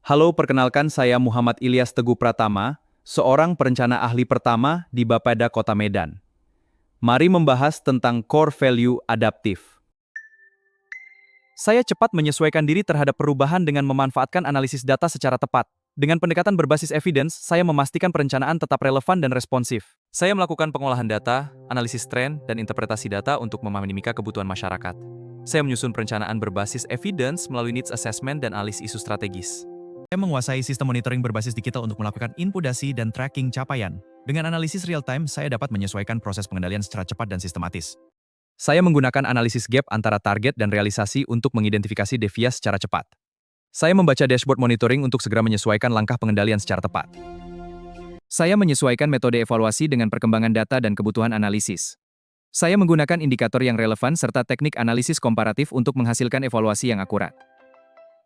Halo, perkenalkan saya Muhammad Ilyas Teguh Pratama, seorang perencana ahli pertama di Bapeda Kota Medan. Mari membahas tentang core value adaptif. Saya cepat menyesuaikan diri terhadap perubahan dengan memanfaatkan analisis data secara tepat. Dengan pendekatan berbasis evidence, saya memastikan perencanaan tetap relevan dan responsif. Saya melakukan pengolahan data, analisis tren, dan interpretasi data untuk memahami kebutuhan masyarakat. Saya menyusun perencanaan berbasis evidence melalui needs assessment dan analisis isu strategis. Saya menguasai sistem monitoring berbasis digital untuk melakukan inputasi dan tracking capaian. Dengan analisis real-time, saya dapat menyesuaikan proses pengendalian secara cepat dan sistematis. Saya menggunakan analisis gap antara target dan realisasi untuk mengidentifikasi deviasi secara cepat. Saya membaca dashboard monitoring untuk segera menyesuaikan langkah pengendalian secara tepat. Saya menyesuaikan metode evaluasi dengan perkembangan data dan kebutuhan analisis. Saya menggunakan indikator yang relevan serta teknik analisis komparatif untuk menghasilkan evaluasi yang akurat.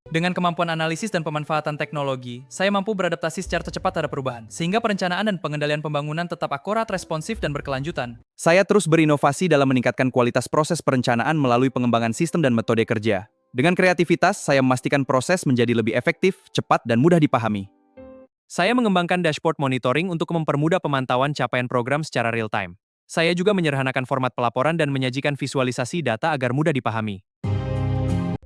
Dengan kemampuan analisis dan pemanfaatan teknologi, saya mampu beradaptasi secara cepat terhadap perubahan, sehingga perencanaan dan pengendalian pembangunan tetap akurat, responsif, dan berkelanjutan. Saya terus berinovasi dalam meningkatkan kualitas proses perencanaan melalui pengembangan sistem dan metode kerja. Dengan kreativitas, saya memastikan proses menjadi lebih efektif, cepat, dan mudah dipahami. Saya mengembangkan dashboard monitoring untuk mempermudah pemantauan capaian program secara real-time. Saya juga menyederhanakan format pelaporan dan menyajikan visualisasi data agar mudah dipahami.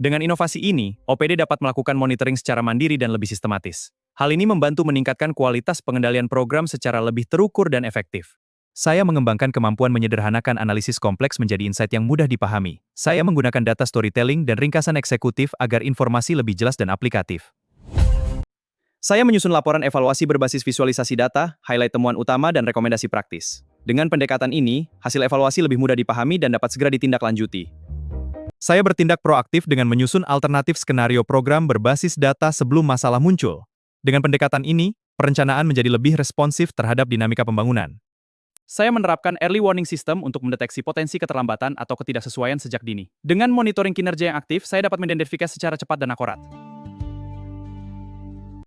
Dengan inovasi ini, OPD dapat melakukan monitoring secara mandiri dan lebih sistematis. Hal ini membantu meningkatkan kualitas pengendalian program secara lebih terukur dan efektif. Saya mengembangkan kemampuan menyederhanakan analisis kompleks menjadi insight yang mudah dipahami. Saya menggunakan data storytelling dan ringkasan eksekutif agar informasi lebih jelas dan aplikatif. Saya menyusun laporan evaluasi berbasis visualisasi data, highlight temuan utama, dan rekomendasi praktis. Dengan pendekatan ini, hasil evaluasi lebih mudah dipahami dan dapat segera ditindaklanjuti. Saya bertindak proaktif dengan menyusun alternatif skenario program berbasis data sebelum masalah muncul. Dengan pendekatan ini, perencanaan menjadi lebih responsif terhadap dinamika pembangunan. Saya menerapkan early warning system untuk mendeteksi potensi keterlambatan atau ketidaksesuaian sejak dini. Dengan monitoring kinerja yang aktif, saya dapat mengidentifikasi secara cepat dan akurat.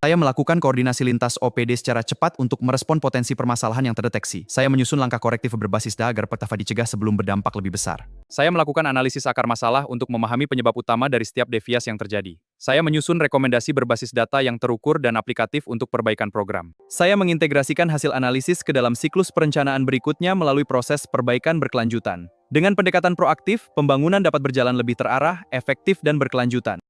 Saya melakukan koordinasi lintas OPD secara cepat untuk merespon potensi permasalahan yang terdeteksi. Saya menyusun langkah korektif berbasis data agar petaka dicegah sebelum berdampak lebih besar. Saya melakukan analisis akar masalah untuk memahami penyebab utama dari setiap deviasi yang terjadi. Saya menyusun rekomendasi berbasis data yang terukur dan aplikatif untuk perbaikan program. Saya mengintegrasikan hasil analisis ke dalam siklus perencanaan berikutnya melalui proses perbaikan berkelanjutan. Dengan pendekatan proaktif, pembangunan dapat berjalan lebih terarah, efektif, dan berkelanjutan.